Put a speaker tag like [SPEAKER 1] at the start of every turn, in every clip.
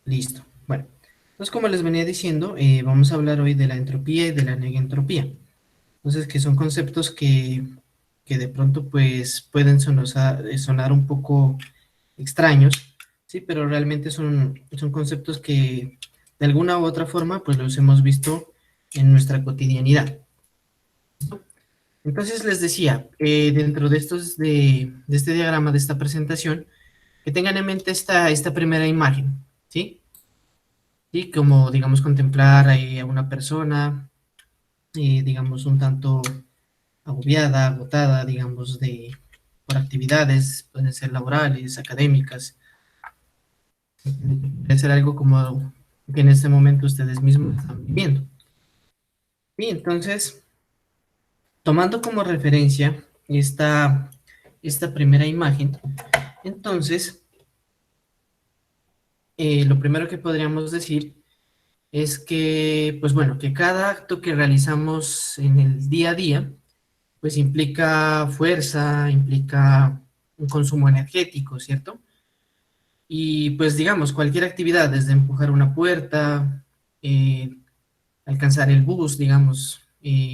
[SPEAKER 1] Listo. Bueno, entonces como les venía diciendo, vamos a hablar hoy de la entropía y de la negentropía. Entonces, que son conceptos que de pronto pues pueden sonar un poco extraños, sí, pero realmente son conceptos que de alguna u otra forma pues los hemos visto en nuestra cotidianidad. Entonces les decía, dentro de de este diagrama, de esta presentación, que tengan en mente esta primera imagen, ¿sí? Sí, como digamos contemplar ahí a una persona, digamos un tanto agobiada, agotada, digamos, por actividades, pueden ser laborales, académicas, puede ser algo como que en este momento ustedes mismos están viviendo. Y entonces, tomando como referencia esta primera imagen, entonces, lo primero que podríamos decir es que, pues bueno, que cada acto que realizamos en el día a día, pues implica fuerza, implica un consumo energético, ¿cierto? Y pues digamos, cualquier actividad, desde empujar una puerta, eh, alcanzar el bus, digamos,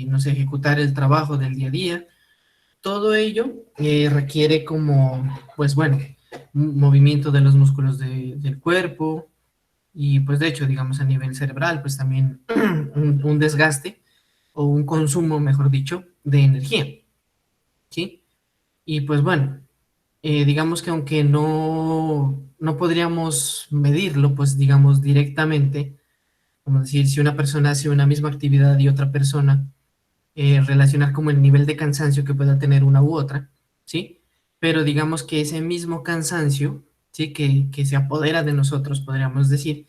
[SPEAKER 1] no sé, ejecutar el trabajo del día a día, todo ello requiere como, pues bueno, un movimiento de los músculos del cuerpo y pues de hecho, digamos, a nivel cerebral, pues también un desgaste o un consumo, mejor dicho, de energía, ¿sí? Y pues bueno, digamos que aunque no podríamos medirlo, pues digamos directamente, como decir, si una persona hace una misma actividad y otra persona, relacionar como el nivel de cansancio que pueda tener una u otra, ¿sí? Pero digamos que ese mismo cansancio, ¿sí? Que se apodera de nosotros, podríamos decir,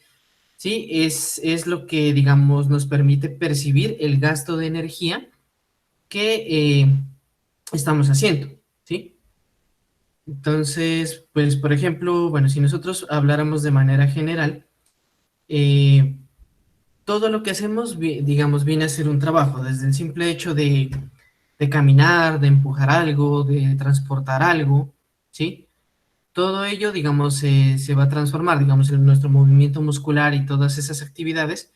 [SPEAKER 1] ¿sí? Es lo que, digamos, nos permite percibir el gasto de energía que estamos haciendo, ¿sí? Entonces, pues, por ejemplo, bueno, si nosotros habláramos de manera general, eh, todo lo que hacemos, digamos, viene a ser un trabajo, desde el simple hecho de caminar, de empujar algo, de transportar algo, ¿sí? Todo ello, digamos, se va a transformar, digamos, en nuestro movimiento muscular y todas esas actividades,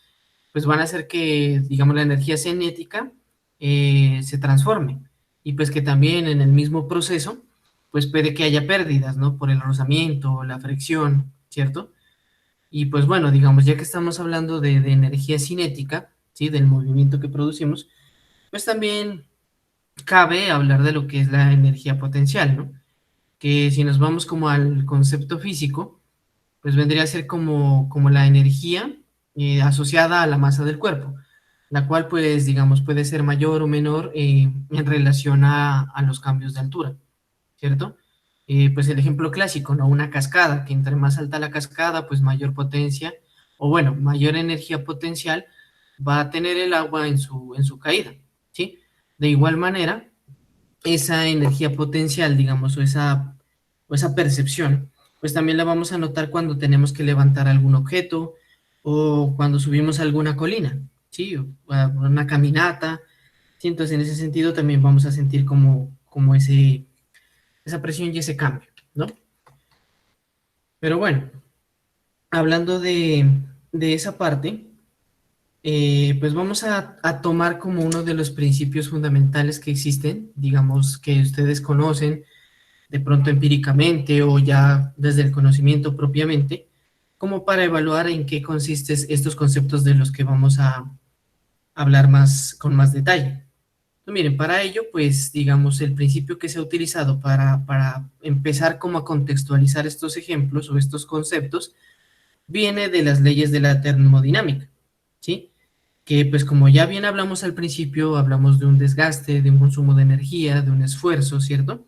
[SPEAKER 1] pues van a hacer que, digamos, la energía cinética se transforme y pues que también en el mismo proceso, pues puede que haya pérdidas, ¿no? Por el rozamiento, la fricción, ¿cierto? Y pues bueno, digamos, ya que estamos hablando de energía cinética, ¿sí? Del movimiento que producimos, pues también cabe hablar de lo que es la energía potencial, ¿no? Que si nos vamos como al concepto físico, pues vendría a ser como la energía asociada a la masa del cuerpo, la cual pues digamos puede ser mayor o menor en relación a los cambios de altura, ¿cierto? Pues el ejemplo clásico, ¿no? Una cascada, que entre más alta la cascada, pues mayor potencia, o bueno, mayor energía potencial va a tener el agua en su caída, ¿sí? De igual manera, esa energía potencial, digamos, o esa percepción, pues también la vamos a notar cuando tenemos que levantar algún objeto o cuando subimos alguna colina, ¿sí? O a una caminata, ¿sí? Entonces, en ese sentido también vamos a sentir como esa presión y ese cambio, ¿no? Pero bueno, hablando de esa parte, pues vamos a tomar como uno de los principios fundamentales que existen, digamos, que ustedes conocen de pronto empíricamente o ya desde el conocimiento propiamente, como para evaluar en qué consisten estos conceptos de los que vamos a hablar más con más detalle. Miren, para ello, pues digamos, el principio que se ha utilizado para empezar como a contextualizar estos ejemplos o estos conceptos viene de las leyes de la termodinámica, ¿sí? Que pues como ya bien hablamos al principio, hablamos de un desgaste, de un consumo de energía, de un esfuerzo, ¿cierto?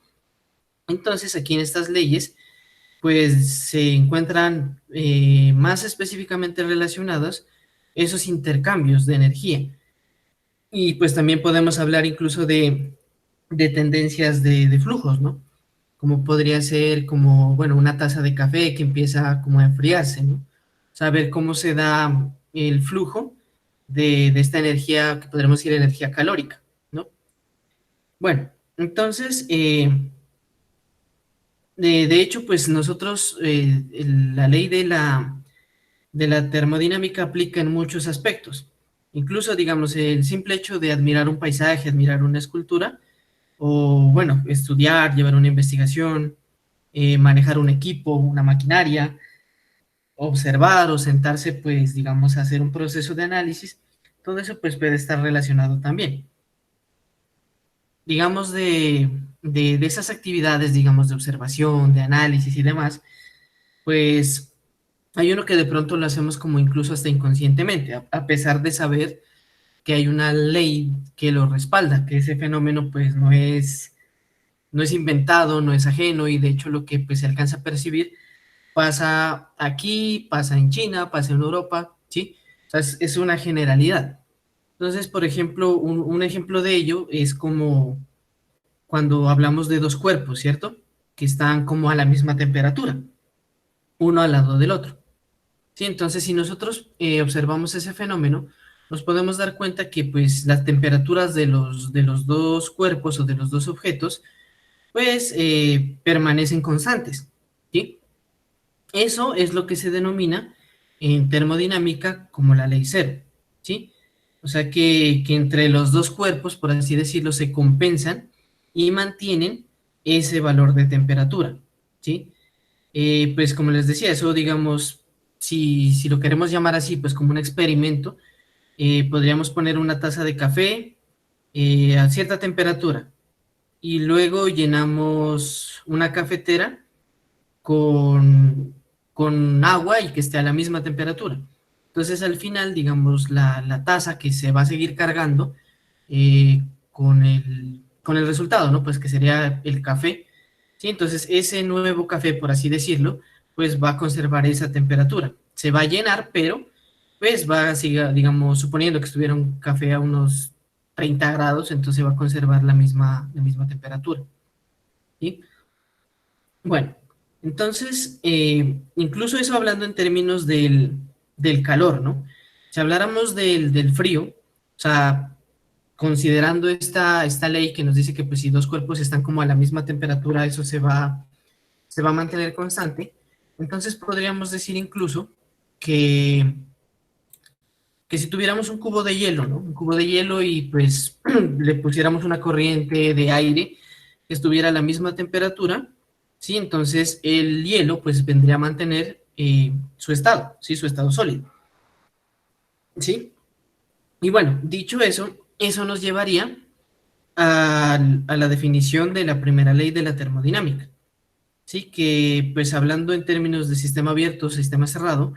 [SPEAKER 1] Entonces aquí en estas leyes pues se encuentran más específicamente relacionados esos intercambios de energía. Y pues también podemos hablar incluso de tendencias de flujos, ¿no? Como podría ser como, bueno, una taza de café que empieza como a enfriarse, ¿no? Saber cómo se da el flujo de esta energía, que podríamos decir energía calórica, ¿no? Bueno, entonces, de hecho, pues nosotros, la ley de la termodinámica aplica en muchos aspectos. Incluso, digamos, el simple hecho de admirar un paisaje, admirar una escultura, o bueno, estudiar, llevar una investigación, manejar un equipo, una maquinaria, observar o sentarse, pues, digamos, a hacer un proceso de análisis, todo eso pues puede estar relacionado también. Digamos, de esas actividades, digamos, de observación, de análisis y demás, pues hay uno que de pronto lo hacemos como incluso hasta inconscientemente, a pesar de saber que hay una ley que lo respalda, que ese fenómeno pues no es inventado, no es ajeno, y de hecho lo que pues se alcanza a percibir pasa aquí, pasa en China, pasa en Europa, ¿sí? O sea, es una generalidad. Entonces, por ejemplo, un ejemplo de ello es como cuando hablamos de dos cuerpos, ¿cierto? Que están como a la misma temperatura, uno al lado del otro. Sí, entonces si nosotros observamos ese fenómeno, nos podemos dar cuenta que pues las temperaturas de los dos cuerpos o de los dos objetos pues permanecen constantes, ¿sí? Eso es lo que se denomina en termodinámica como la ley cero, ¿sí? O sea que entre los dos cuerpos, por así decirlo, se compensan y mantienen ese valor de temperatura, ¿sí? Pues como les decía, eso digamos, si lo queremos llamar así, pues como un experimento, podríamos poner una taza de café a cierta temperatura y luego llenamos una cafetera con, con agua y que esté a la misma temperatura. Entonces al final, digamos, la taza que se va a seguir cargando eh, con el resultado, ¿no? Pues que sería el café. ¿Sí? Entonces ese nuevo café, por así decirlo, pues va a conservar esa temperatura. Se va a llenar, pero pues va a seguir, digamos, suponiendo que estuviera un café a unos 30 grados, entonces va a conservar la misma temperatura. ¿Sí? Bueno, entonces, incluso eso hablando en términos del calor, ¿no? Si habláramos del frío, o sea, considerando esta ley que nos dice que pues si dos cuerpos están como a la misma temperatura, eso se va a mantener constante, entonces podríamos decir incluso que, que si tuviéramos un cubo de hielo, ¿no? Un cubo de hielo y pues le pusiéramos una corriente de aire que estuviera a la misma temperatura, ¿sí? Entonces el hielo pues vendría a mantener su estado, ¿sí? Su estado sólido, ¿sí? Y bueno, dicho eso, eso nos llevaría a la definición de la primera ley de la termodinámica, ¿sí? Que pues hablando en términos de sistema abierto o sistema cerrado,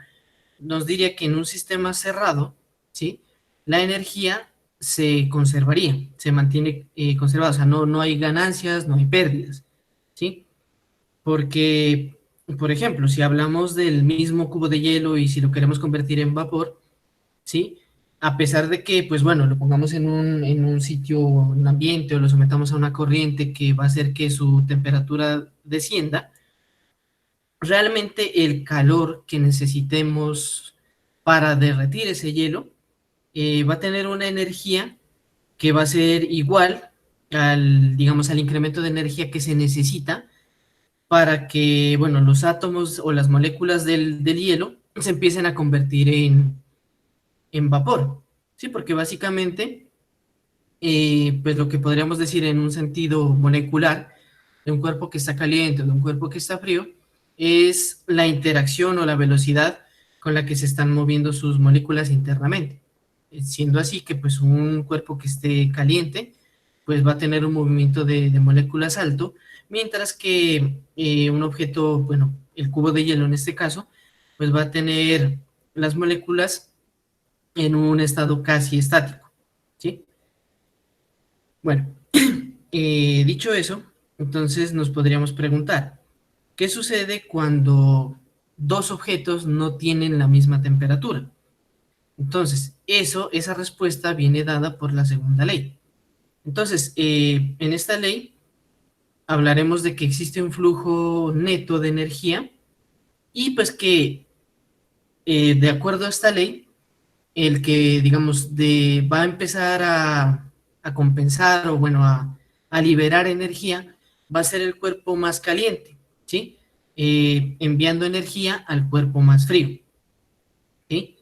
[SPEAKER 1] nos diría que en un sistema cerrado, ¿sí? La energía se conservaría, se mantiene conservada, o sea, no hay ganancias, no hay pérdidas, ¿sí? Porque, por ejemplo, si hablamos del mismo cubo de hielo y si lo queremos convertir en vapor, ¿sí? A pesar de que, pues bueno, lo pongamos en un sitio, en un ambiente o lo sometamos a una corriente que va a hacer que su temperatura descienda, realmente el calor que necesitemos para derretir ese hielo va a tener una energía que va a ser igual al, digamos, al incremento de energía que se necesita para que, bueno, los átomos o las moléculas del hielo se empiecen a convertir en vapor, ¿sí? Porque básicamente, pues lo que podríamos decir en un sentido molecular de un cuerpo que está caliente o de un cuerpo que está frío es la interacción o la velocidad con la que se están moviendo sus moléculas internamente. Siendo así que pues un cuerpo que esté caliente pues va a tener un movimiento de moléculas alto, mientras que un objeto, bueno, el cubo de hielo en este caso, pues va a tener las moléculas en un estado casi estático, ¿sí? Bueno, dicho eso, entonces nos podríamos preguntar, ¿qué sucede cuando dos objetos no tienen la misma temperatura? Entonces, esa respuesta viene dada por la segunda ley. Entonces, en esta ley hablaremos de que existe un flujo neto de energía y pues que de acuerdo a esta ley, el que, digamos, va a empezar a compensar o, bueno, a liberar energía, va a ser el cuerpo más caliente, ¿sí? Enviando energía al cuerpo más frío. ¿sí?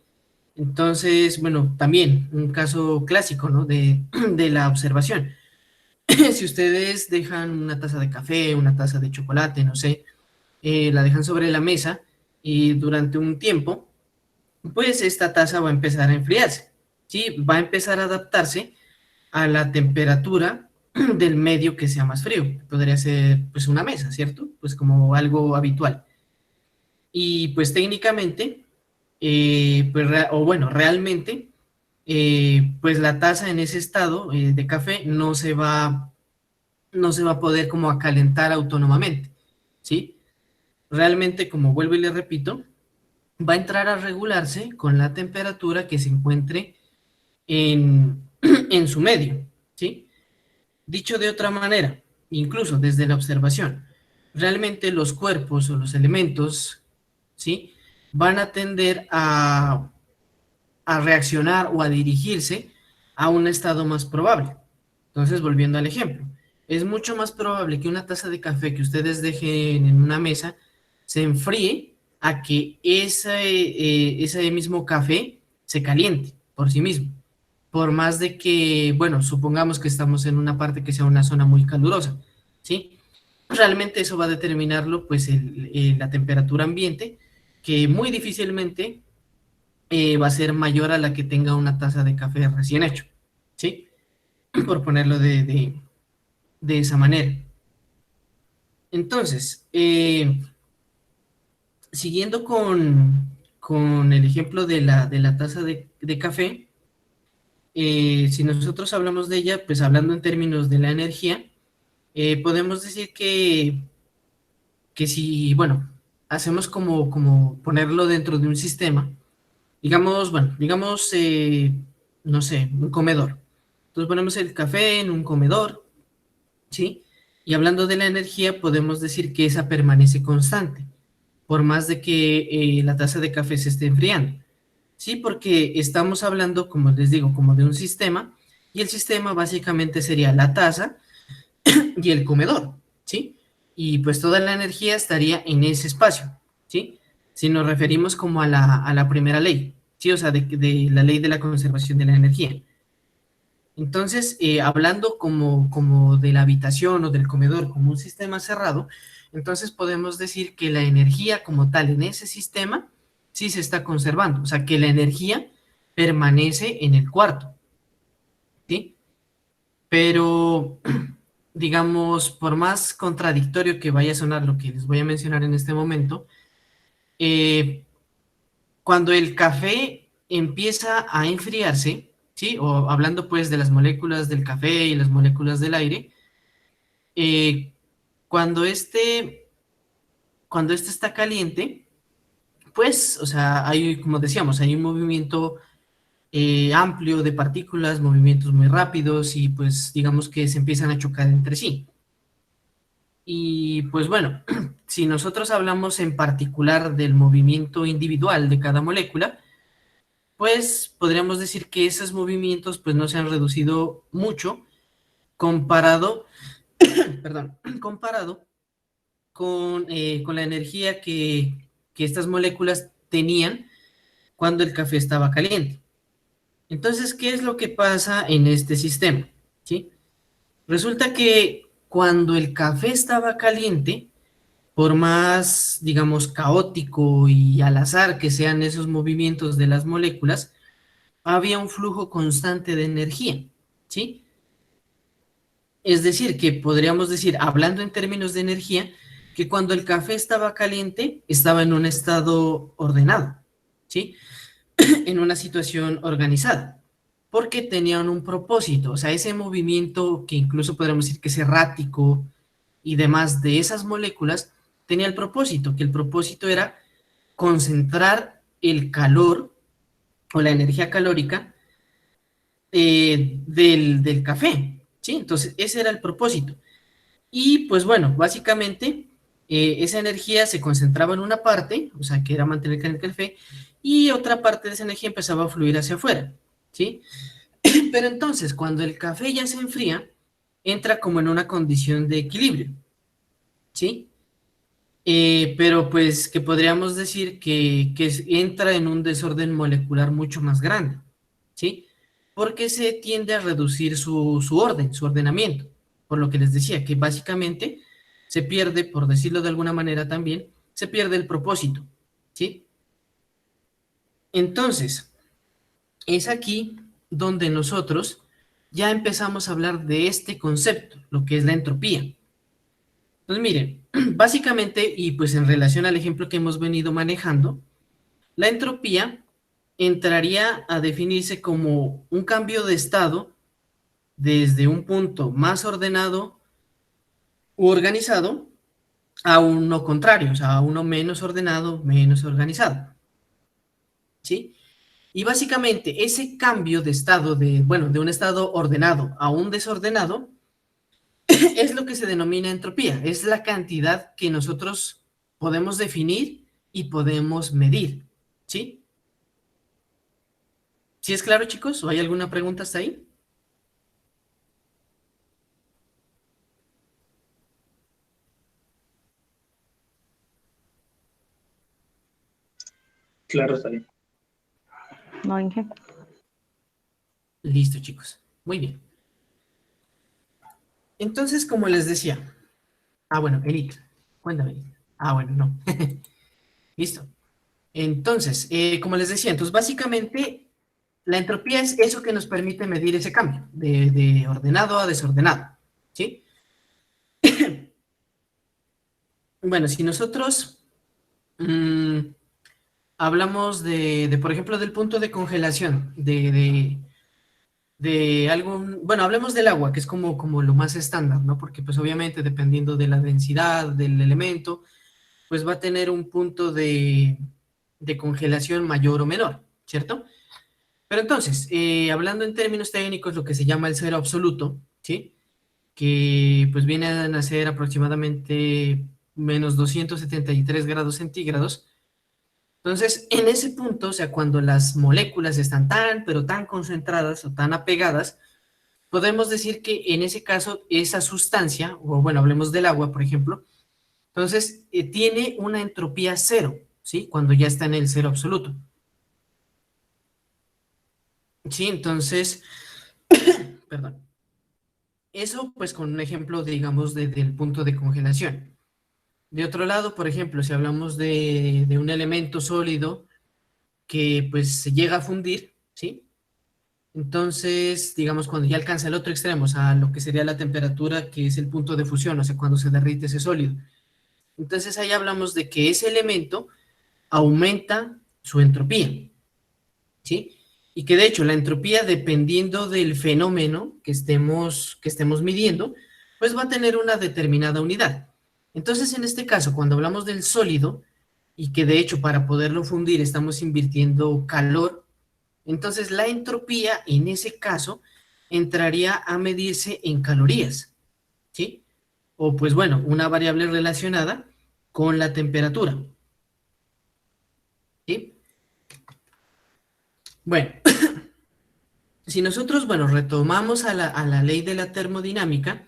[SPEAKER 1] Entonces, bueno, también un caso clásico, ¿no? De la observación. Si ustedes dejan una taza de café, una taza de chocolate, no sé, la dejan sobre la mesa y durante un tiempo, pues esta taza va a empezar a enfriarse, ¿sí? Va a empezar a adaptarse a la temperatura del medio que sea más frío. Podría ser, pues, una mesa, ¿cierto? Pues como algo habitual. Y pues técnicamente, pues, o bueno, realmente, pues la taza en ese estado de café no se va a poder como a calentar autónomamente, ¿sí? Realmente, como vuelvo y le repito, va a entrar a regularse con la temperatura que se encuentre en, en su medio, ¿sí? Dicho de otra manera, incluso desde la observación, realmente los cuerpos o los elementos, ¿sí? Van a tender a reaccionar o a dirigirse a un estado más probable. Entonces, volviendo al ejemplo, es mucho más probable que una taza de café que ustedes dejen en una mesa se enfríe a que ese mismo café se caliente por sí mismo. Por más de que, bueno, supongamos que estamos en una parte que sea una zona muy calurosa, ¿sí? Realmente eso va a determinarlo, pues, la temperatura ambiente, que muy difícilmente va a ser mayor a la que tenga una taza de café recién hecho, ¿sí? Por ponerlo de esa manera. Entonces, siguiendo con el ejemplo de la taza de café, si nosotros hablamos de ella, pues hablando en términos de la energía, podemos decir que si, bueno, hacemos como ponerlo dentro de un sistema, digamos, bueno, digamos, no sé, un comedor. Entonces ponemos el café en un comedor, ¿sí? Y hablando de la energía, podemos decir que esa permanece constante, por más de que la taza de café se esté enfriando. Sí, porque estamos hablando, como les digo, como de un sistema, y el sistema básicamente sería la taza y el comedor, ¿sí? Y pues toda la energía estaría en ese espacio, ¿sí? Si nos referimos como a la primera ley, ¿sí? O sea, de la ley de la conservación de la energía. Entonces, hablando como de la habitación o del comedor como un sistema cerrado, entonces podemos decir que la energía como tal en ese sistema sí se está conservando, o sea, que la energía permanece en el cuarto, ¿sí? Pero, digamos, por más contradictorio que vaya a sonar lo que les voy a mencionar en este momento, eh, cuando el café empieza a enfriarse, ¿sí? O hablando pues de las moléculas del café y las moléculas del aire, eh, cuando este está caliente, pues, o sea, hay, como decíamos, hay un movimiento amplio de partículas, movimientos muy rápidos y pues digamos que se empiezan a chocar entre sí. Y pues bueno, si nosotros hablamos en particular del movimiento individual de cada molécula, pues podríamos decir que esos movimientos pues no se han reducido mucho comparado, perdón, comparado con la energía que estas moléculas tenían cuando el café estaba caliente. Entonces, ¿qué es lo que pasa en este sistema? ¿Sí? Resulta que cuando el café estaba caliente, por más, digamos, caótico y al azar que sean esos movimientos de las moléculas, había un flujo constante de energía, ¿sí? Es decir, que podríamos decir, hablando en términos de energía, que cuando el café estaba caliente, estaba en un estado ordenado, ¿sí? En una situación organizada, porque tenían un propósito, o sea, ese movimiento que incluso podríamos decir que es errático y demás de esas moléculas, tenía el propósito, que el propósito era concentrar el calor o la energía calórica del café, ¿sí? Entonces, ese era el propósito. Y pues bueno, básicamente esa energía se concentraba en una parte, o sea, que era mantener caliente el café, y otra parte de esa energía empezaba a fluir hacia afuera, ¿sí? Pero entonces, cuando el café ya se enfría, entra como en una condición de equilibrio, ¿sí? pero pues que podríamos decir que entra en un desorden molecular mucho más grande, ¿sí? Porque se tiende a reducir su orden, su ordenamiento, por lo que les decía, que básicamente se pierde, por decirlo de alguna manera también, se pierde el propósito, ¿sí? Entonces, es aquí donde nosotros ya empezamos a hablar de este concepto, lo que es la entropía. Entonces, miren, básicamente, y pues en relación al ejemplo que hemos venido manejando, la entropía entraría a definirse como un cambio de estado desde un punto más ordenado u organizado a uno contrario, o sea, a uno menos ordenado, menos organizado, ¿sí? Y básicamente ese cambio de estado, bueno, de un estado ordenado a un desordenado, es lo que se denomina entropía, es la cantidad que nosotros podemos definir y podemos medir, ¿sí? ¿Sí es claro, chicos? ¿O hay alguna pregunta hasta ahí?
[SPEAKER 2] Claro, está bien.
[SPEAKER 3] No, Inge.
[SPEAKER 1] Listo, chicos. Muy bien. Entonces, como les decía, bueno, Enit, cuéntame, Enit. Bueno, no. Listo. Entonces, como les decía, entonces básicamente la entropía es eso que nos permite medir ese cambio de ordenado a desordenado, ¿sí? Bueno, si nosotros hablamos por ejemplo, del punto de congelación, de algún, bueno, hablemos del agua, que es como lo más estándar, ¿no? Porque pues obviamente dependiendo de la densidad del elemento, pues va a tener un punto de congelación mayor o menor, ¿cierto? Pero entonces, hablando en términos técnicos, lo que se llama el cero absoluto, ¿sí? Que pues viene a nacer aproximadamente menos 273 grados centígrados. Entonces, en ese punto, o sea, cuando las moléculas están tan, pero tan concentradas o tan apegadas, podemos decir que en ese caso esa sustancia, o bueno, hablemos del agua, por ejemplo, entonces tiene una entropía cero, ¿sí? Cuando ya está en el cero absoluto. Sí, entonces, perdón. Eso pues con un ejemplo, digamos, del punto de congelación. De otro lado, por ejemplo, si hablamos de un elemento sólido que pues se llega a fundir, ¿sí? Entonces, digamos, cuando ya alcanza el otro extremo, o sea, lo que sería la temperatura, que es el punto de fusión, o sea, cuando se derrite ese sólido. Entonces ahí hablamos de que ese elemento aumenta su entropía, ¿sí? Y que de hecho la entropía, dependiendo del fenómeno que estemos midiendo, pues va a tener una determinada unidad. Entonces, en este caso, cuando hablamos del sólido, y que de hecho para poderlo fundir estamos invirtiendo calor, entonces la entropía en ese caso entraría a medirse en calorías, ¿sí? O pues bueno, una variable relacionada con la temperatura, ¿sí? Bueno, si nosotros, bueno, retomamos a la ley de la termodinámica,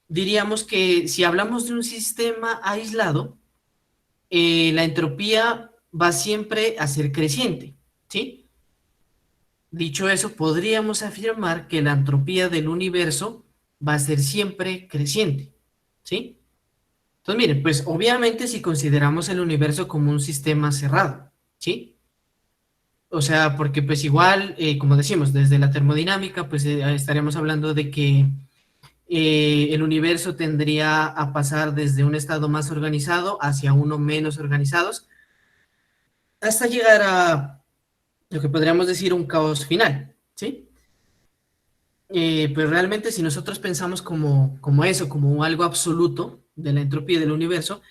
[SPEAKER 1] diríamos que si hablamos de un sistema aislado, la entropía va siempre a ser creciente, ¿sí? Dicho eso, podríamos afirmar que la entropía del universo va a ser siempre creciente, ¿sí? Entonces, miren, pues obviamente si consideramos el universo como un sistema cerrado, ¿sí? O sea, porque pues igual, como decimos, desde la termodinámica, pues estaríamos hablando de que el universo tendría a pasar desde un estado más organizado hacia uno menos organizados, hasta llegar a lo que podríamos decir un caos final, ¿sí? Pues realmente si nosotros pensamos como eso, como algo absoluto de la entropía del universo,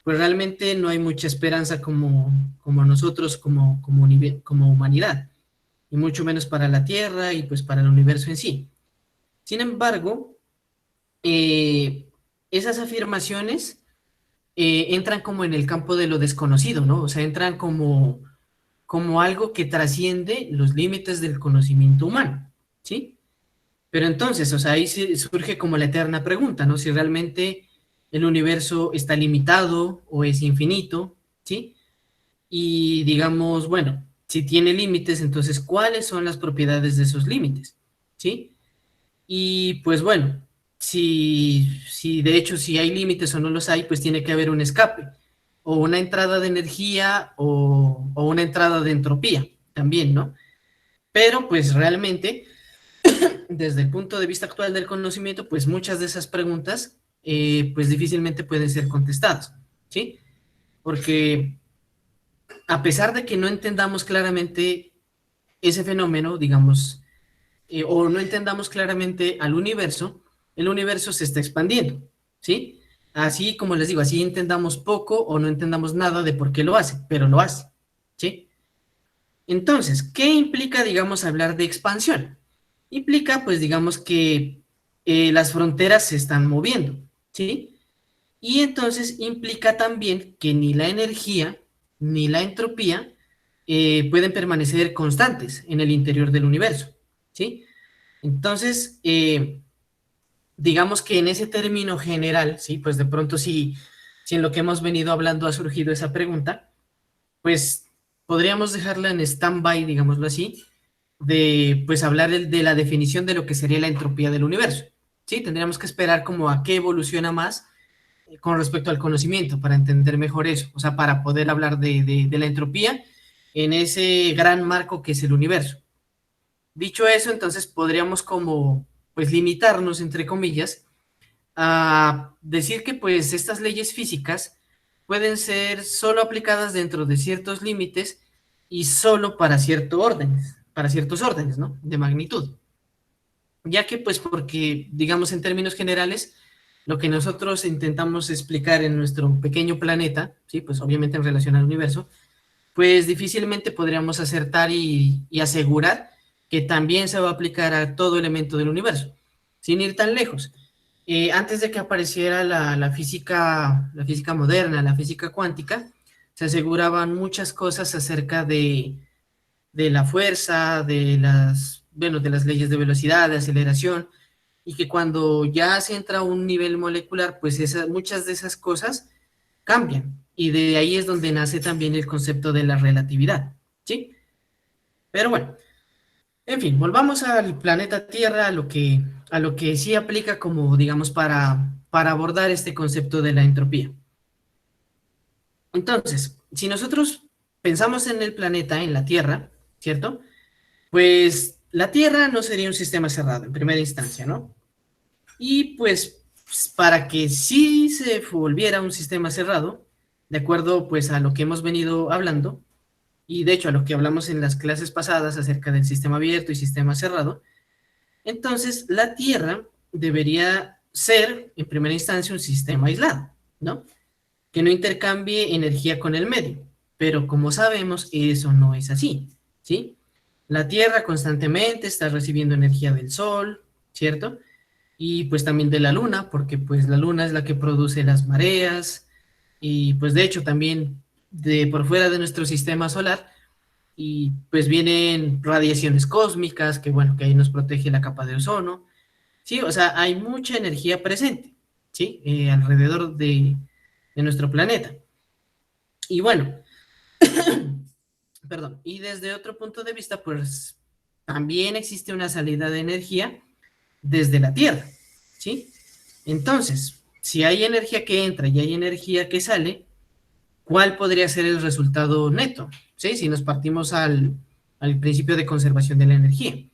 [SPEAKER 1] pues realmente no hay mucha esperanza como nosotros, como humanidad, y mucho menos para la Tierra y pues para el universo en sí. Sin embargo, eh, esas afirmaciones entran como en el campo de lo desconocido, ¿no? O sea, entran como algo que trasciende los límites del conocimiento humano, ¿sí? Pero entonces, o sea, ahí surge como la eterna pregunta, ¿no? Si realmente el universo está limitado o es infinito, ¿sí? Y digamos, bueno, si tiene límites, entonces, ¿cuáles son las propiedades de esos límites? ¿Sí? Y pues bueno, si de hecho si hay límites o no los hay, pues tiene que haber un escape, o una entrada de energía o una entrada de entropía también, ¿no? Pero pues realmente, desde el punto de vista actual del conocimiento, pues muchas de esas preguntas pues difícilmente pueden ser contestadas, ¿sí? Porque a pesar de que no entendamos claramente ese fenómeno, digamos, o no entendamos claramente al universo, el universo se está expandiendo, ¿sí? Así como les digo, así entendamos poco o no entendamos nada de por qué lo hace, pero lo hace, ¿sí? Entonces, ¿qué implica, digamos, hablar de expansión? Implica, pues, digamos que las fronteras se están moviendo, ¿sí? Y entonces implica también que ni la energía ni la entropía pueden permanecer constantes en el interior del universo, ¿sí? Entonces, digamos que en ese término general, ¿sí? Pues de pronto si en lo que hemos venido hablando ha surgido esa pregunta, pues podríamos dejarla en stand-by, digámoslo así, de pues hablar de la definición de lo que sería la entropía del universo, ¿sí? Tendríamos que esperar como a qué evoluciona más con respecto al conocimiento para entender mejor eso, o sea, para poder hablar de la entropía en ese gran marco que es el universo. Dicho eso, entonces podríamos como pues limitarnos, entre comillas, a decir que pues estas leyes físicas pueden ser solo aplicadas dentro de ciertos límites y solo para ciertos órdenes, ¿no? De magnitud. Ya que pues porque, digamos en términos generales, lo que nosotros intentamos explicar en nuestro pequeño planeta, sí, pues obviamente en relación al universo, pues difícilmente podríamos acertar y asegurar que también se va a aplicar a todo elemento del universo, sin ir tan lejos. Antes de que apareciera la física moderna, la física cuántica, se aseguraban muchas cosas acerca de la fuerza, bueno, de las leyes de velocidad, de aceleración, y que cuando ya se entra a un nivel molecular, pues muchas de esas cosas cambian. Y de ahí es donde nace también el concepto de la relatividad, ¿sí? Pero bueno, en fin, volvamos al planeta Tierra, a lo que sí aplica como, digamos, para abordar este concepto de la entropía. Entonces, si nosotros pensamos en el planeta, en la Tierra, ¿cierto? Pues la Tierra no sería un sistema cerrado en primera instancia, ¿no? Y pues para que sí se volviera un sistema cerrado, de acuerdo pues a lo que hemos venido hablando, y de hecho a lo que hablamos en las clases pasadas acerca del sistema abierto y sistema cerrado, entonces la Tierra debería ser en primera instancia un sistema aislado, ¿no? Que no intercambie energía con el medio, pero como sabemos eso no es así, ¿sí? La Tierra constantemente está recibiendo energía del Sol, ¿cierto? Y pues también de la Luna, porque pues la Luna es la que produce las mareas, y pues de hecho también de por fuera de nuestro sistema solar, y pues vienen radiaciones cósmicas, que bueno, que ahí nos protege la capa de ozono, ¿sí? O sea, hay mucha energía presente, ¿sí? Alrededor de nuestro planeta. Y bueno, perdón, y desde otro punto de vista, pues también existe una salida de energía desde la Tierra, ¿sí? Entonces, si hay energía que entra y hay energía que sale, ¿cuál podría ser el resultado neto? ¿Sí? Si nos partimos al principio de conservación de la energía.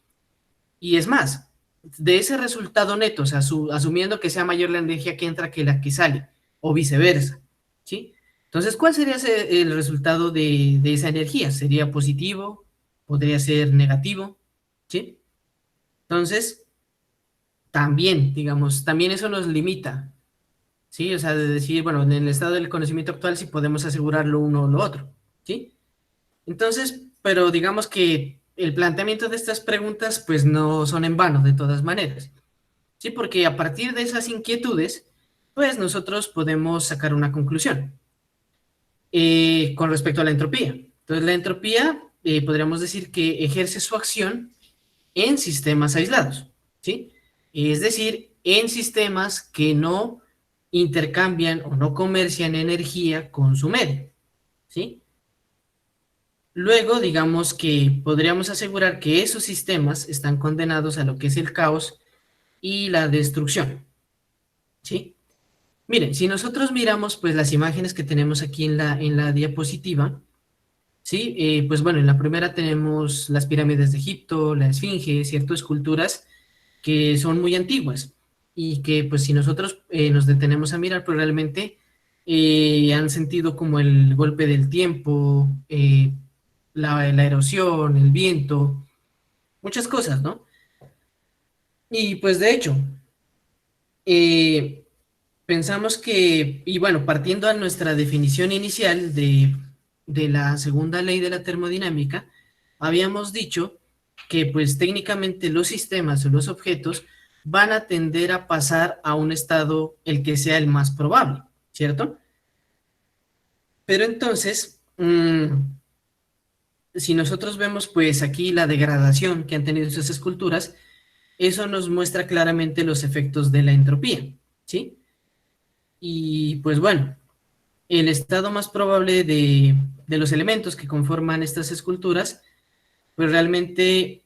[SPEAKER 1] Y es más, de ese resultado neto, o sea, asumiendo que sea mayor la energía que entra que la que sale, o viceversa, ¿sí? Entonces, ¿cuál sería el resultado de esa energía? ¿Sería positivo? ¿Podría ser negativo? ¿Sí? Entonces, también, digamos, también eso nos limita, ¿sí? O sea, de decir, bueno, en el estado del conocimiento actual sí podemos asegurar lo uno o lo otro, ¿sí? Entonces, pero digamos que el planteamiento de estas preguntas pues no son en vano de todas maneras, ¿sí? Porque a partir de esas inquietudes, pues nosotros podemos sacar una conclusión con respecto a la entropía. Entonces, la entropía podríamos decir que ejerce su acción en sistemas aislados, ¿sí? Es decir, en sistemas que no intercambian o no comercian energía con su medio, ¿sí? Luego, digamos que podríamos asegurar que esos sistemas están condenados a lo que es el caos y la destrucción, ¿sí? Miren, si nosotros miramos pues las imágenes que tenemos aquí en la diapositiva, ¿sí? Pues bueno, en la primera tenemos las pirámides de Egipto, la Esfinge, ciertas esculturas que son muy antiguas y que pues si nosotros nos detenemos a mirar, pues realmente han sentido como el golpe del tiempo, la erosión, el viento, muchas cosas, ¿no? Y pues de hecho, eh, pensamos que, y bueno, partiendo a nuestra definición inicial de la segunda ley de la termodinámica, habíamos dicho que pues técnicamente los sistemas o los objetos van a tender a pasar a un estado el que sea el más probable, ¿cierto? Pero entonces, si nosotros vemos pues aquí la degradación que han tenido esas esculturas, eso nos muestra claramente los efectos de la entropía, ¿sí? Y pues bueno, el estado más probable de los elementos que conforman estas esculturas, pues realmente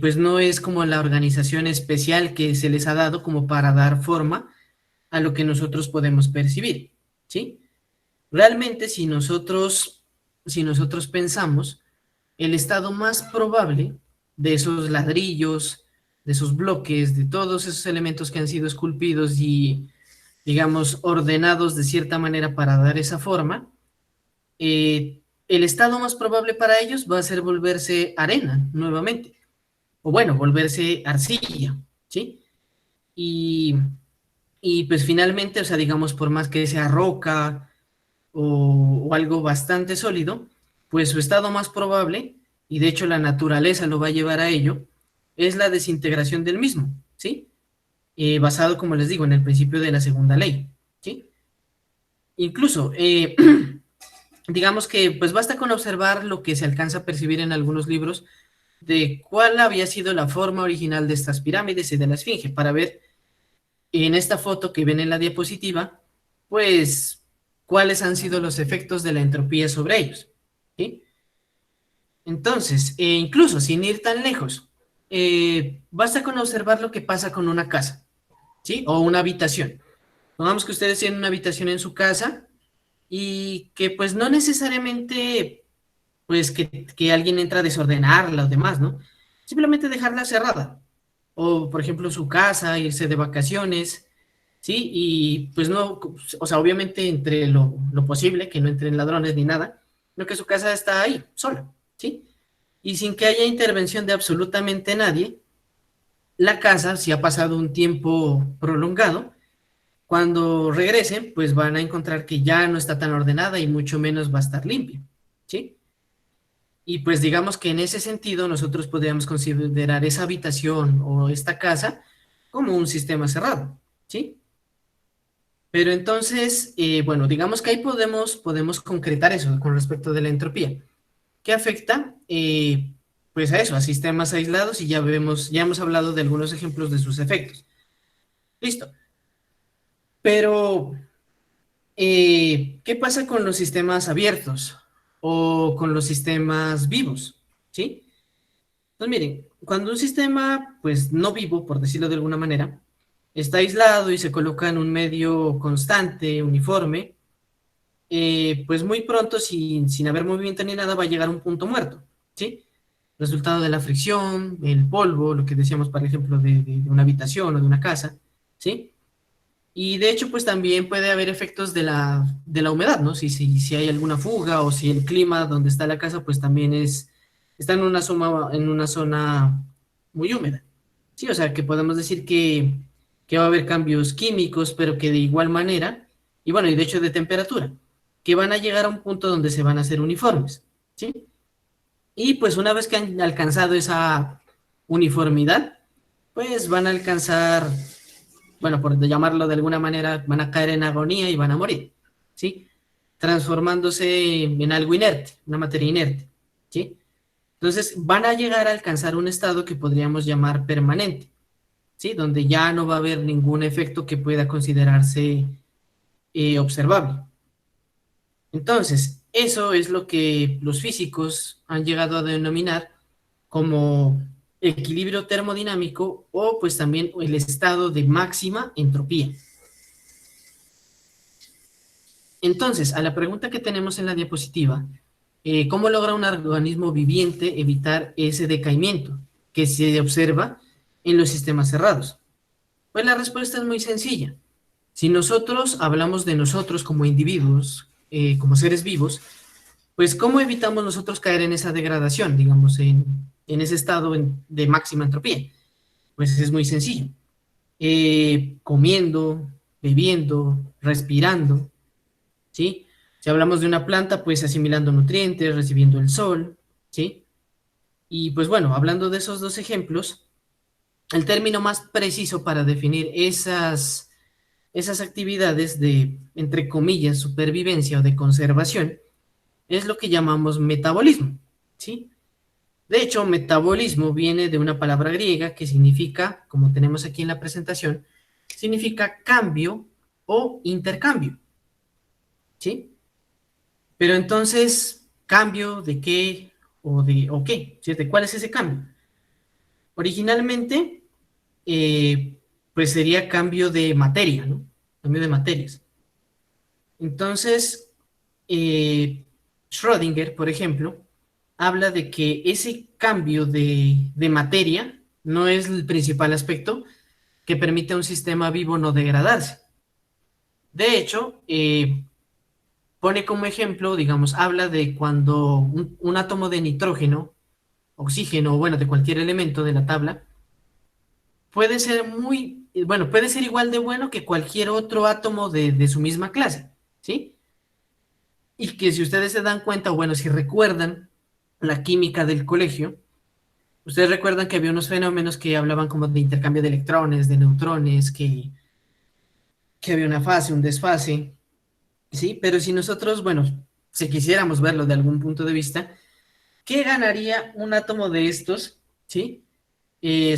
[SPEAKER 1] pues no es como la organización especial que se les ha dado como para dar forma a lo que nosotros podemos percibir, ¿sí? Realmente si nosotros pensamos, el estado más probable de esos ladrillos, de esos bloques, de todos esos elementos que han sido esculpidos y, digamos, ordenados de cierta manera para dar esa forma, el estado más probable para ellos va a ser volverse arena nuevamente, o bueno, volverse arcilla, ¿sí? Y, y pues finalmente, o sea, digamos, por más que sea roca o algo bastante sólido, pues su estado más probable, y de hecho la naturaleza lo va a llevar a ello, es la desintegración del mismo, ¿sí? Basado, como les digo, en el principio de la segunda ley, ¿sí? Incluso, digamos que pues basta con observar lo que se alcanza a percibir en algunos libros de cuál había sido la forma original de estas pirámides y de la esfinge, para ver en esta foto que ven en la diapositiva, pues cuáles han sido los efectos de la entropía sobre ellos, ¿sí? Entonces, incluso sin ir tan lejos, basta con observar lo que pasa con una casa, ¿sí? O una habitación. Pongamos que ustedes tienen una habitación en su casa y que pues no necesariamente pues que alguien entra a desordenarla o demás, ¿no? Simplemente dejarla cerrada. O, por ejemplo, su casa, irse de vacaciones, ¿sí? Y pues no, o sea, obviamente entre lo posible, que no entren ladrones ni nada, lo que su casa está ahí, sola, ¿sí? Y sin que haya intervención de absolutamente nadie, la casa, si ha pasado un tiempo prolongado, cuando regresen, pues van a encontrar que ya no está tan ordenada y mucho menos va a estar limpia, ¿sí? Y pues digamos que en ese sentido nosotros podríamos considerar esa habitación o esta casa como un sistema cerrado, ¿sí? Pero entonces, bueno, digamos que ahí podemos concretar eso con respecto de la entropía. ¿Qué afecta? Pues a eso, a sistemas aislados y ya hemos hablado de algunos ejemplos de sus efectos. Listo. Pero, ¿qué pasa con los sistemas abiertos o con los sistemas vivos? ¿Sí? Pues miren, cuando un sistema, pues no vivo, por decirlo de alguna manera, está aislado y se coloca en un medio constante, uniforme, pues muy pronto, sin haber movimiento ni nada, va a llegar a un punto muerto, ¿sí? Resultado de la fricción, el polvo, lo que decíamos, por ejemplo, de una habitación o de una casa, ¿sí? Y de hecho, pues también puede haber efectos de la humedad, ¿no? Si hay alguna fuga o si el clima donde está la casa, pues también está en una zona muy húmeda. Sí, o sea, que podemos decir que va a haber cambios químicos, pero que de igual manera, y bueno, y de hecho de temperatura, que van a llegar a un punto donde se van a hacer uniformes, ¿sí? Y pues una vez que han alcanzado esa uniformidad, pues van a alcanzar, bueno, por llamarlo de alguna manera, van a caer en agonía y van a morir, ¿sí? Transformándose en algo inerte, una materia inerte, ¿sí? Entonces van a llegar a alcanzar un estado que podríamos llamar permanente, ¿sí? Donde ya no va a haber ningún efecto que pueda considerarse observable. Entonces, eso es lo que los físicos han llegado a denominar como equilibrio termodinámico o pues también el estado de máxima entropía. Entonces, a la pregunta que tenemos en la diapositiva, ¿cómo logra un organismo viviente evitar ese decaimiento que se observa en los sistemas cerrados? Pues la respuesta es muy sencilla. Si nosotros hablamos de nosotros como individuos, como seres vivos, pues ¿cómo evitamos nosotros caer en esa degradación, digamos, en ese estado de máxima entropía? Pues es muy sencillo. Comiendo, bebiendo, respirando, ¿sí? Si hablamos de una planta, pues asimilando nutrientes, recibiendo el sol, ¿sí? Y pues bueno, hablando de esos dos ejemplos, el término más preciso para definir esas actividades de, entre comillas, supervivencia o de conservación, es lo que llamamos metabolismo, ¿sí? De hecho, metabolismo viene de una palabra griega que significa, como tenemos aquí en la presentación, significa cambio o intercambio, ¿sí? Pero entonces, ¿cambio de qué o qué? ¿Cierto? ¿Cuál es ese cambio? Originalmente, eh, pues sería cambio de materia, ¿no? Cambio de materias. Entonces, Schrödinger, por ejemplo, habla de que ese cambio de materia no es el principal aspecto que permite a un sistema vivo no degradarse. De hecho, pone como ejemplo, digamos, habla de cuando un átomo de nitrógeno, oxígeno, bueno, de cualquier elemento de la tabla, puede ser bueno, puede ser igual de bueno que cualquier otro átomo de su misma clase, ¿sí? Y que si ustedes se dan cuenta, o bueno, si recuerdan la química del colegio, ustedes recuerdan que había unos fenómenos que hablaban como de intercambio de electrones, de neutrones, que había una fase, un desfase, ¿sí? Pero si nosotros, bueno, si quisiéramos verlo de algún punto de vista, ¿qué ganaría un átomo de estos, ¿sí?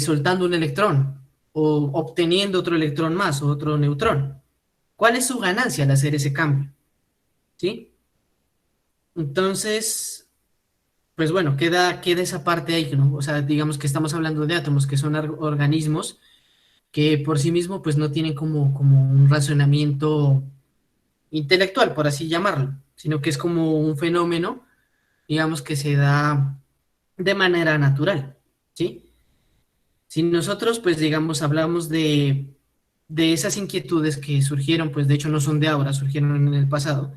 [SPEAKER 1] Soltando un electrón o obteniendo otro electrón más o otro neutrón. ¿Cuál es su ganancia al hacer ese cambio? ¿Sí? Entonces, pues bueno, queda esa parte ahí, ¿no? O sea, digamos que estamos hablando de átomos que son organismos que por sí mismos pues no tienen como un razonamiento intelectual, por así llamarlo, sino que es como un fenómeno, digamos, que se da de manera natural, ¿sí? Si nosotros, pues digamos, hablamos de esas inquietudes que surgieron, pues de hecho no son de ahora, surgieron en el pasado,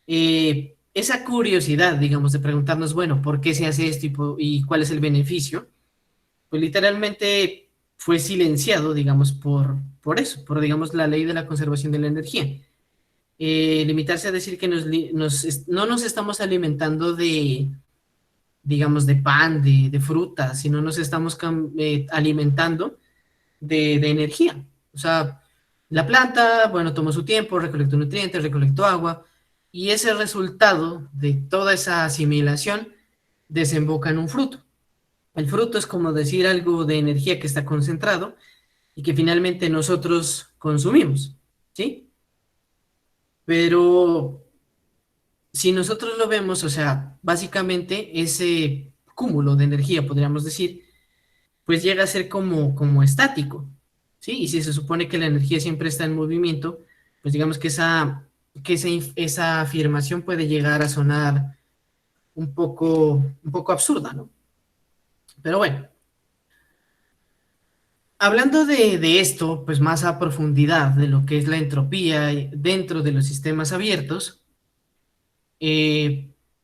[SPEAKER 1] esa curiosidad, digamos, de preguntarnos, bueno, ¿por qué se hace esto y cuál es el beneficio? Pues literalmente fue silenciado, digamos, por eso, por, digamos, la ley de la conservación de la energía. Limitarse a decir que no nos estamos alimentando de, digamos, de pan, de fruta, sino nos estamos alimentando de energía. O sea, la planta, bueno, tomó su tiempo, recolectó nutrientes, recolectó agua, y ese resultado de toda esa asimilación desemboca en un fruto. El fruto es como decir algo de energía que está concentrado y que finalmente nosotros consumimos, ¿sí? Pero si nosotros lo vemos, o sea, básicamente ese cúmulo de energía, podríamos decir, pues llega a ser como estático, ¿sí? Y si se supone que la energía siempre está en movimiento, pues digamos que esa afirmación puede llegar a sonar un poco absurda, ¿no? Pero bueno, hablando de esto, pues más a profundidad de lo que es la entropía dentro de los sistemas abiertos,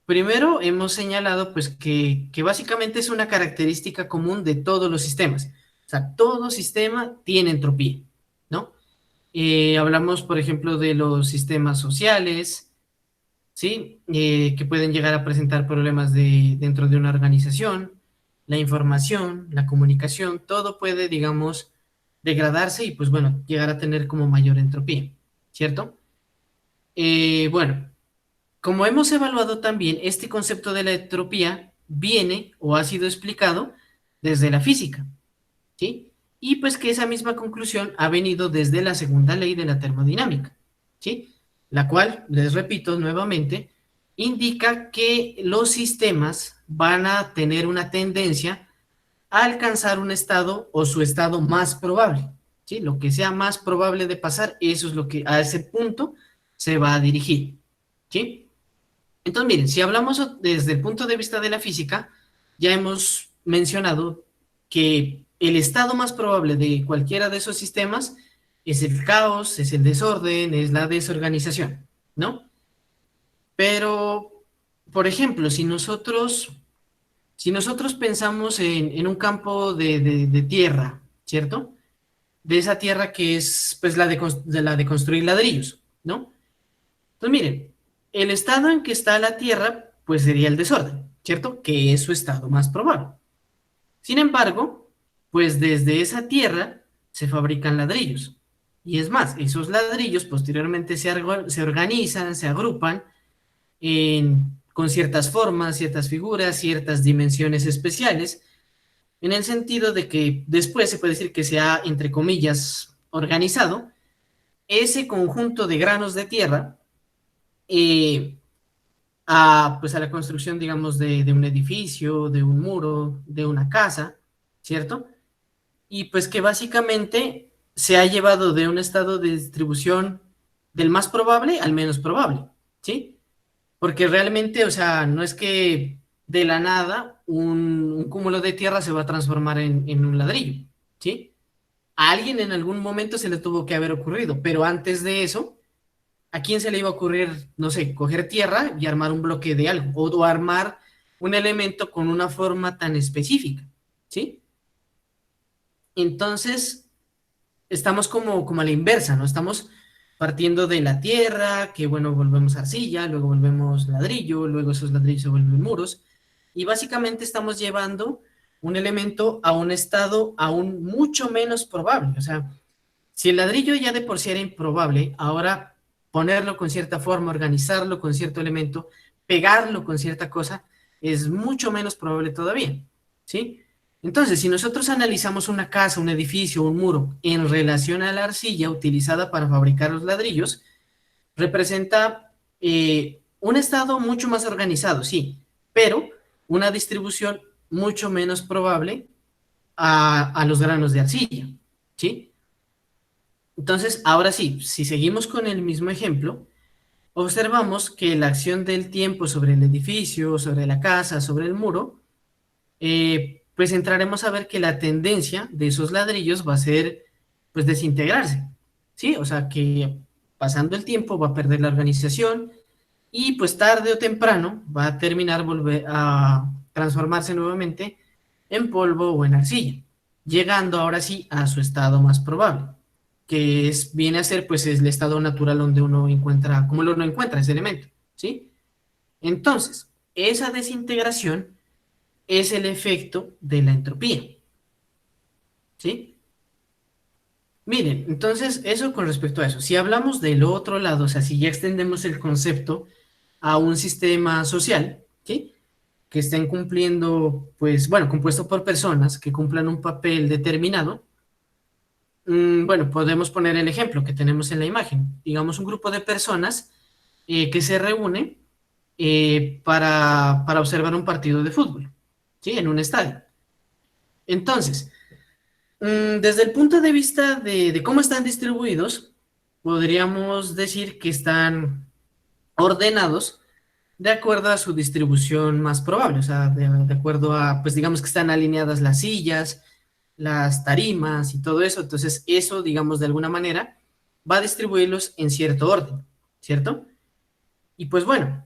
[SPEAKER 1] primero hemos señalado pues que básicamente es una característica común de todos los sistemas. O sea, todo sistema tiene entropía, ¿no? Hablamos, por ejemplo, de los sistemas sociales, ¿sí? Que pueden llegar a presentar problemas dentro de una organización, la información, la comunicación, todo puede, digamos, degradarse y pues bueno, llegar a tener como mayor entropía, ¿cierto? Bueno, como hemos evaluado también, este concepto de la entropía viene o ha sido explicado desde la física, ¿sí? y pues que esa misma conclusión ha venido desde la segunda ley de la termodinámica, ¿sí? La cual, les repito nuevamente, indica que los sistemas van a tener una tendencia a alcanzar un estado o su estado más probable, ¿sí? Lo que sea más probable de pasar, eso es lo que a ese punto se va a dirigir, ¿sí? Entonces, miren, si hablamos desde el punto de vista de la física, ya hemos mencionado que el estado más probable de cualquiera de esos sistemas es el caos, es el desorden, es la desorganización, ¿no? Pero, por ejemplo, si nosotros pensamos en un campo de tierra, ¿cierto? De esa tierra que es pues la de construir ladrillos, ¿no? Entonces, miren, el estado en que está la Tierra, pues sería el desorden, ¿cierto? Que es su estado más probable. Sin embargo, pues desde esa Tierra se fabrican ladrillos. Y es más, esos ladrillos posteriormente se organizan, se agrupan con ciertas formas, ciertas figuras, ciertas dimensiones especiales, en el sentido de que después se puede decir que se ha, entre comillas, organizado ese conjunto de granos de tierra eh, pues a la construcción, digamos, de un edificio, de un muro, de una casa, ¿cierto? Y pues que básicamente se ha llevado de un estado de distribución del más probable al menos probable, ¿sí? Porque realmente, o sea, no es que de la nada un cúmulo de tierra se va a transformar en un ladrillo, ¿sí? A alguien en algún momento se le tuvo que haber ocurrido, pero antes de eso ¿a quién se le iba a ocurrir, no sé, coger tierra y armar un bloque de algo? O armar un elemento con una forma tan específica, ¿sí? Entonces, estamos como a la inversa, ¿no? Estamos partiendo de la tierra, que bueno, volvemos arcilla, luego volvemos ladrillo, luego esos ladrillos se vuelven muros, y básicamente estamos llevando un elemento a un estado aún mucho menos probable. O sea, si el ladrillo ya de por sí era improbable, ahora ponerlo con cierta forma, organizarlo con cierto elemento, pegarlo con cierta cosa, es mucho menos probable todavía, ¿sí? Entonces, si nosotros analizamos una casa, un edificio, un muro en relación a la arcilla utilizada para fabricar los ladrillos, representa un estado mucho más organizado, sí, pero una distribución mucho menos probable a los granos de arcilla, ¿sí? Entonces, ahora sí, si seguimos con el mismo ejemplo, observamos que la acción del tiempo sobre el edificio, sobre la casa, sobre el muro, pues entraremos a ver que la tendencia de esos ladrillos va a ser, pues, desintegrarse, ¿sí? O sea, que pasando el tiempo va a perder la organización y pues tarde o temprano va a terminar volver a transformarse nuevamente en polvo o en arcilla, llegando ahora sí a su estado más probable, que viene a ser pues el estado natural donde uno encuentra, como uno encuentra ese elemento, ¿sí? Entonces, esa desintegración es el efecto de la entropía, ¿sí? Miren, entonces eso con respecto a eso. Si hablamos del otro lado, o sea, si ya extendemos el concepto a un sistema social, ¿sí? Que estén cumpliendo, pues, bueno, compuesto por personas que cumplan un papel determinado. Bueno, podemos poner el ejemplo que tenemos en la imagen. Digamos un grupo de personas que se reúne para observar un partido de fútbol, ¿sí? En un estadio. Entonces, desde el punto de vista de cómo están distribuidos, podríamos decir que están ordenados de acuerdo a su distribución más probable, o sea, de acuerdo a, pues digamos que están alineadas las sillas, las tarimas y todo eso, entonces eso, digamos, de alguna manera, va a distribuirlos en cierto orden, ¿cierto? Y pues bueno,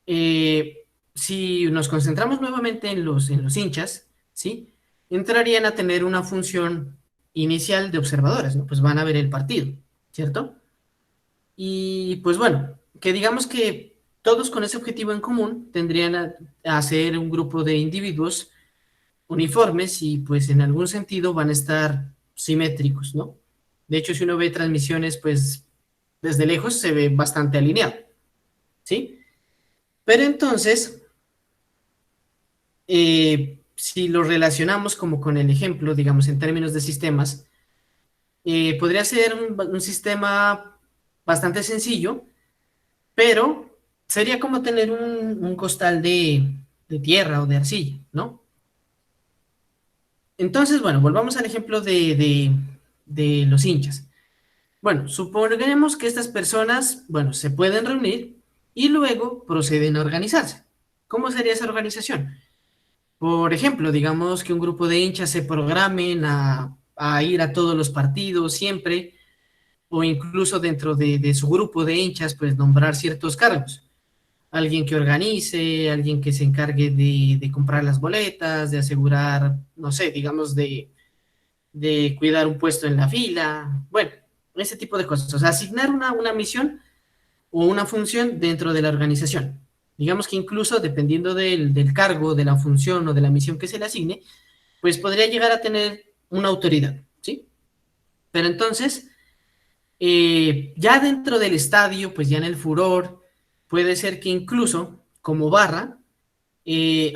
[SPEAKER 1] si nos concentramos nuevamente en los hinchas, ¿sí? Entrarían a tener una función inicial de observadores, ¿no? Pues van a ver el partido, ¿cierto? Y pues bueno, que digamos que todos con ese objetivo en común tendrían a ser un grupo de individuos uniformes y pues en algún sentido van a estar simétricos, ¿no? De hecho, si uno ve transmisiones, pues desde lejos se ve bastante alineado, ¿sí? Pero entonces, si lo relacionamos como con el ejemplo, digamos, en términos de sistemas, podría ser un sistema bastante sencillo, pero sería como tener un costal de tierra o de arcilla, ¿no? Entonces, bueno, volvamos al ejemplo de los hinchas. Bueno, suponemos que estas personas, bueno, se pueden reunir y luego proceden a organizarse. ¿Cómo sería esa organización? Por ejemplo, digamos que un grupo de hinchas se programen a ir a todos los partidos siempre, o incluso dentro de su grupo de hinchas, pues nombrar ciertos cargos. Alguien que organice, alguien que se encargue de comprar las boletas, de asegurar, no sé, digamos, de cuidar un puesto en la fila, bueno, ese tipo de cosas. O sea, asignar una misión o una función dentro de la organización. Digamos que incluso dependiendo del cargo, de la función o de la misión que se le asigne, pues podría llegar a tener una autoridad, ¿sí? Pero entonces, ya dentro del estadio, pues ya en el furor, puede ser que incluso como barra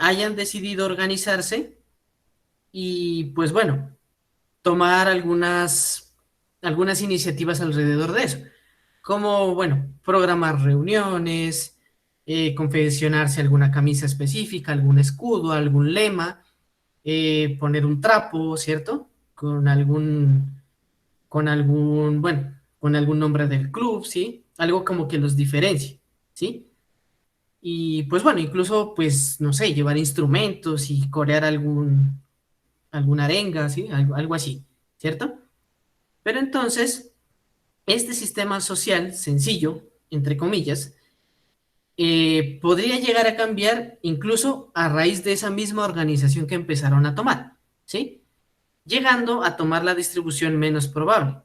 [SPEAKER 1] hayan decidido organizarse y pues bueno, tomar algunas iniciativas alrededor de eso, como, bueno, programar reuniones, confeccionarse alguna camisa específica, algún escudo, algún lema, poner un trapo, ¿cierto? Bueno, con algún nombre del club, ¿sí? Algo como que los diferencie, ¿sí? Y pues bueno, incluso, pues, no sé, llevar instrumentos y corear alguna arenga, ¿sí? Algo así, ¿cierto? Pero entonces, este sistema social sencillo, entre comillas, podría llegar a cambiar incluso a raíz de esa misma organización que empezaron a tomar, ¿sí? Llegando a tomar la distribución menos probable,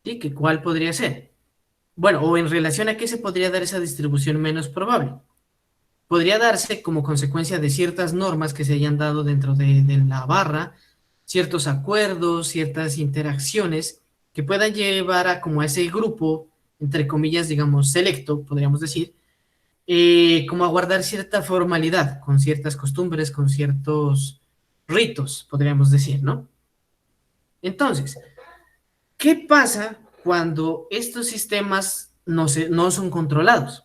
[SPEAKER 1] ¿sí? ¿Que cuál podría ser? Bueno, o en relación a qué se podría dar esa distribución menos probable. Podría darse como consecuencia de ciertas normas que se hayan dado dentro de la barra, ciertos acuerdos, ciertas interacciones que puedan llevar a como a ese grupo, entre comillas, digamos, selecto, podríamos decir, como a guardar cierta formalidad, con ciertas costumbres, con ciertos ritos, podríamos decir, ¿no? Entonces, ¿qué pasa cuando estos sistemas no son controlados?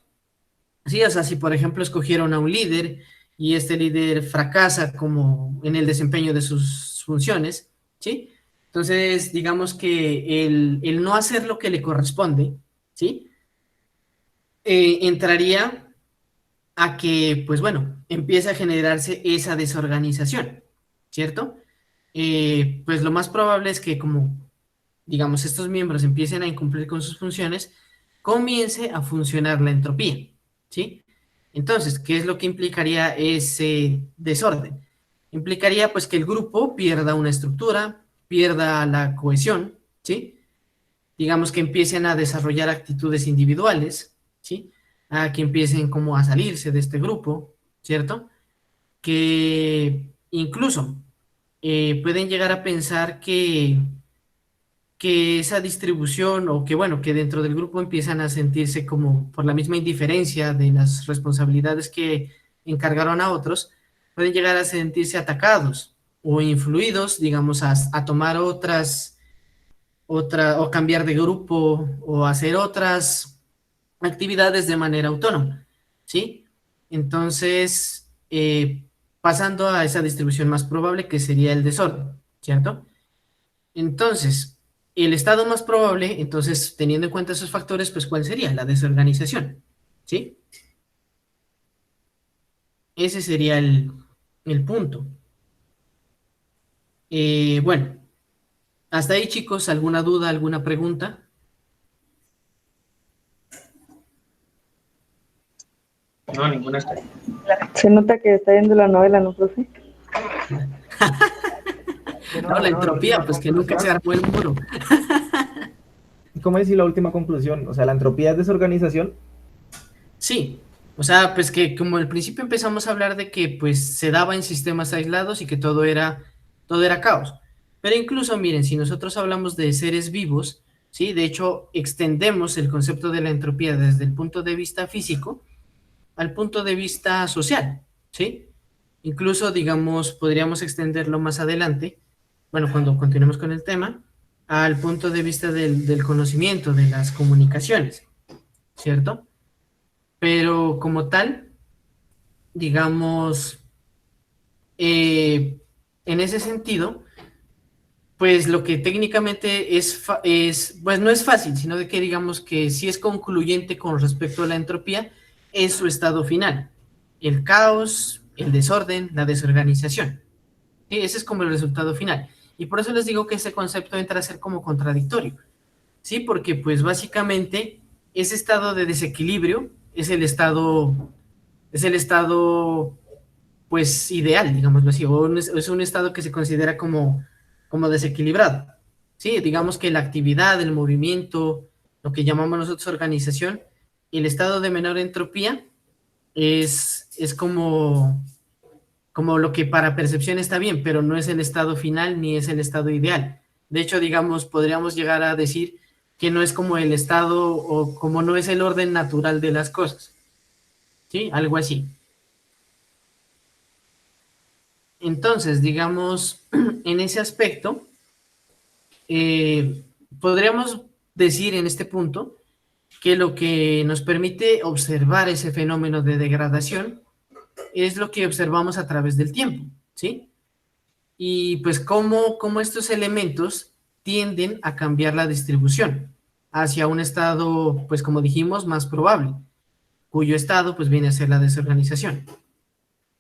[SPEAKER 1] Sí, o sea, si por ejemplo escogieron a un líder y este líder fracasa como en el desempeño de sus funciones, ¿sí? Entonces, digamos que el no hacer lo que le corresponde, ¿sí? Entraría a que, pues bueno, empiece a generarse esa desorganización, ¿cierto? Pues lo más probable es que como, digamos, estos miembros empiecen a incumplir con sus funciones, comience a funcionar la entropía, ¿sí? Entonces, ¿qué es lo que implicaría ese desorden? Implicaría pues que el grupo pierda una estructura, pierda la cohesión, ¿sí? Digamos que empiecen a desarrollar actitudes individuales, ¿sí? A que empiecen como a salirse de este grupo, ¿cierto? Que incluso pueden llegar a pensar que esa distribución o que bueno, que dentro del grupo empiezan a sentirse como por la misma indiferencia de las responsabilidades que encargaron a otros, pueden llegar a sentirse atacados o influidos, digamos, a tomar o cambiar de grupo o hacer otras actividades de manera autónoma, ¿sí? Entonces, pasando a esa distribución más probable que sería el desorden, ¿cierto? Entonces, el estado más probable, entonces, teniendo en cuenta esos factores, pues, ¿cuál sería? La desorganización, ¿sí? Ese sería el punto. Bueno, hasta ahí, chicos, ¿alguna duda, alguna pregunta?
[SPEAKER 2] No, ninguna está.
[SPEAKER 3] Se nota que está viendo la novela, ¿no, profe?
[SPEAKER 1] No, la
[SPEAKER 2] La
[SPEAKER 1] entropía,
[SPEAKER 2] última
[SPEAKER 1] pues que nunca se
[SPEAKER 2] conclusión.
[SPEAKER 1] armó el muro.
[SPEAKER 2] ¿Cómo decir la última conclusión? O sea, la entropía es desorganización.
[SPEAKER 1] Sí, o sea, pues que como al principio empezamos a hablar de que pues se daba en sistemas aislados y que todo era caos. Pero incluso, miren, si nosotros hablamos de seres vivos, ¿sí? De hecho, extendemos el concepto de la entropía desde el punto de vista físico al punto de vista social, ¿sí? Incluso, digamos, podríamos extenderlo más adelante, bueno, cuando continuemos con el tema, al punto de vista del conocimiento, de las comunicaciones, ¿cierto? Pero como tal, digamos, en ese sentido, pues lo que técnicamente pues no es fácil, sino de que digamos que sí es concluyente con respecto a la entropía, es su estado final. El caos, el desorden, la desorganización. Sí, ese es como el resultado final. Y por eso les digo que ese concepto entra a ser como contradictorio. Sí, porque pues básicamente ese estado de desequilibrio es el estado pues ideal, digámoslo así, o es un estado que se considera como desequilibrado. Sí, digamos que la actividad, el movimiento, lo que llamamos nosotros organización, el estado de menor entropía es como lo que para percepción está bien, pero no es el estado final ni es el estado ideal. De hecho, digamos, podríamos llegar a decir que no es como el estado o como no es el orden natural de las cosas. ¿Sí? Algo así. Entonces, digamos, en ese aspecto, eh, podríamos decir en este punto que lo que nos permite observar ese fenómeno de degradación es lo que observamos a través del tiempo, ¿sí? Y pues cómo estos elementos tienden a cambiar la distribución hacia un estado, pues como dijimos, más probable, cuyo estado pues viene a ser la desorganización.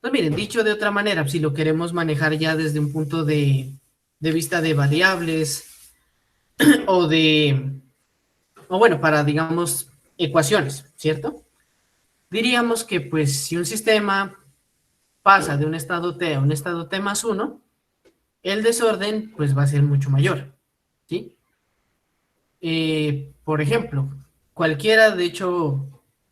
[SPEAKER 1] Pues miren, dicho de otra manera, si lo queremos manejar ya desde un punto de vista de variables o o bueno, para digamos ecuaciones, ¿cierto? Diríamos que pues si un sistema pasa de un estado T a un estado T más uno, el desorden pues va a ser mucho mayor, ¿sí? Por ejemplo, cualquiera, de hecho,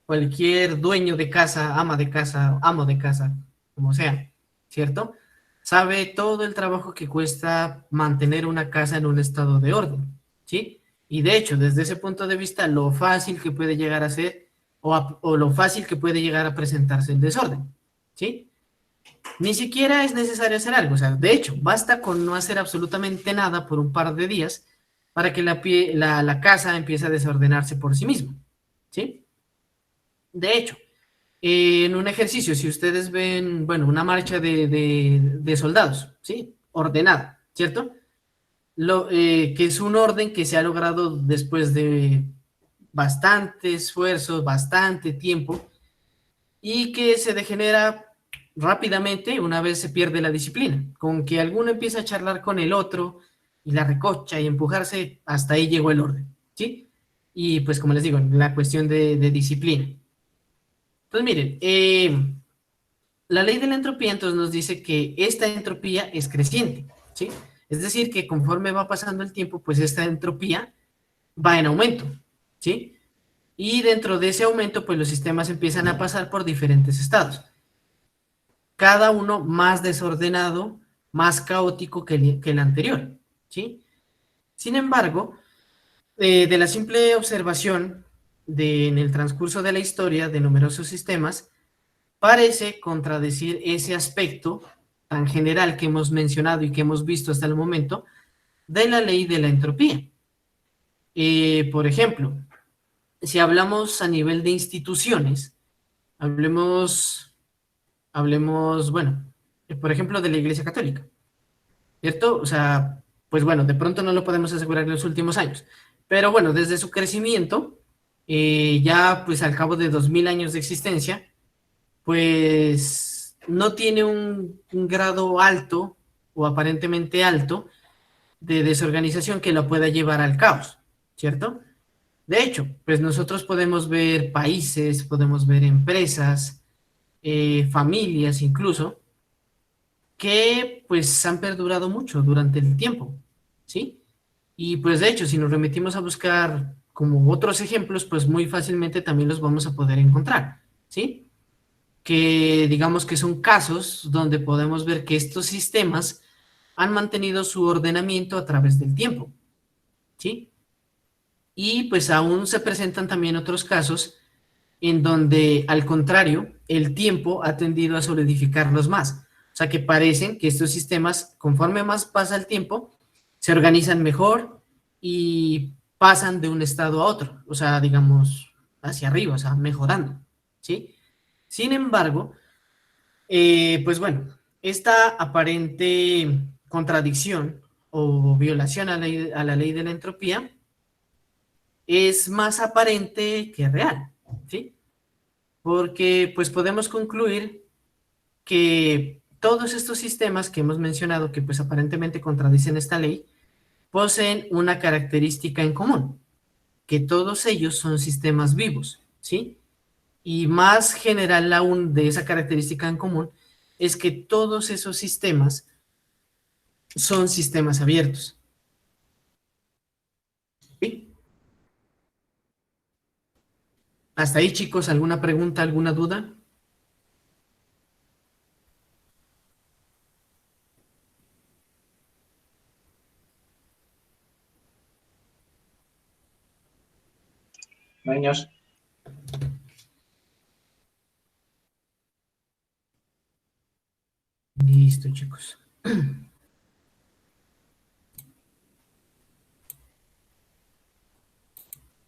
[SPEAKER 1] cualquier dueño de casa, ama de casa, amo de casa, como sea, ¿cierto? Sabe todo el trabajo que cuesta mantener una casa en un estado de orden, ¿sí? Y de hecho, desde ese punto de vista, lo fácil que puede llegar a ser o lo fácil que puede llegar a presentarse el desorden, ¿sí? Ni siquiera es necesario hacer algo, o sea, de hecho, basta con no hacer absolutamente nada por un par de días para que la casa empiece a desordenarse por sí misma, ¿sí? De hecho, en un ejercicio, si ustedes ven, bueno, una marcha de soldados, ¿sí? Ordenada, ¿cierto? Que es un orden que se ha logrado después de bastante esfuerzo, bastante tiempo, y que se degenera rápidamente una vez se pierde la disciplina, con que alguno empieza a charlar con el otro y la recocha y empujarse, hasta ahí llegó el orden, ¿sí? Y pues como les digo, la cuestión de disciplina. Pues miren, la ley de la entropía entonces nos dice que esta entropía es creciente, ¿sí? Es decir, que conforme va pasando el tiempo, pues esta entropía va en aumento, ¿sí? Y dentro de ese aumento, pues los sistemas empiezan a pasar por diferentes estados, cada uno más desordenado, más caótico que el anterior, ¿sí? Sin embargo, de la simple observación en el transcurso de la historia de numerosos sistemas, parece contradecir ese aspecto tan general que hemos mencionado y que hemos visto hasta el momento de la ley de la entropía. Por ejemplo, si hablamos a nivel de instituciones, hablemos, bueno, por ejemplo, de la Iglesia Católica, ¿cierto? O sea, pues bueno, de pronto no lo podemos asegurar en los últimos años, pero bueno, desde su crecimiento, ya pues al cabo de 2000 años de existencia, pues no tiene un grado alto o aparentemente alto de desorganización que lo pueda llevar al caos, ¿cierto? De hecho, pues nosotros podemos ver países, podemos ver empresas, familias incluso, que pues han perdurado mucho durante el tiempo, ¿sí? Y pues de hecho, si nos remitimos a buscar como otros ejemplos, pues muy fácilmente también los vamos a poder encontrar, ¿sí? Que digamos que son casos donde podemos ver que estos sistemas han mantenido su ordenamiento a través del tiempo, ¿sí? Y pues aún se presentan también otros casos en donde, al contrario, el tiempo ha tendido a solidificarlos más. sea, que parecen que estos sistemas, conforme más pasa el tiempo, se organizan mejor y pasan de un estado a otro, o sea, digamos, hacia arriba, o sea, mejorando, ¿sí? Sin embargo, pues bueno, esta aparente contradicción o violación a la ley de la entropía es más aparente que real, ¿sí? Porque pues podemos concluir que todos estos sistemas que hemos mencionado, que pues aparentemente contradicen esta ley, poseen una característica en común, que todos ellos son sistemas vivos, ¿sí? Y más general aún de esa característica en común es que todos esos sistemas son sistemas abiertos. ¿Sí? Hasta ahí, chicos, ¿alguna pregunta, alguna duda?
[SPEAKER 2] Niños.
[SPEAKER 1] Listo, chicos.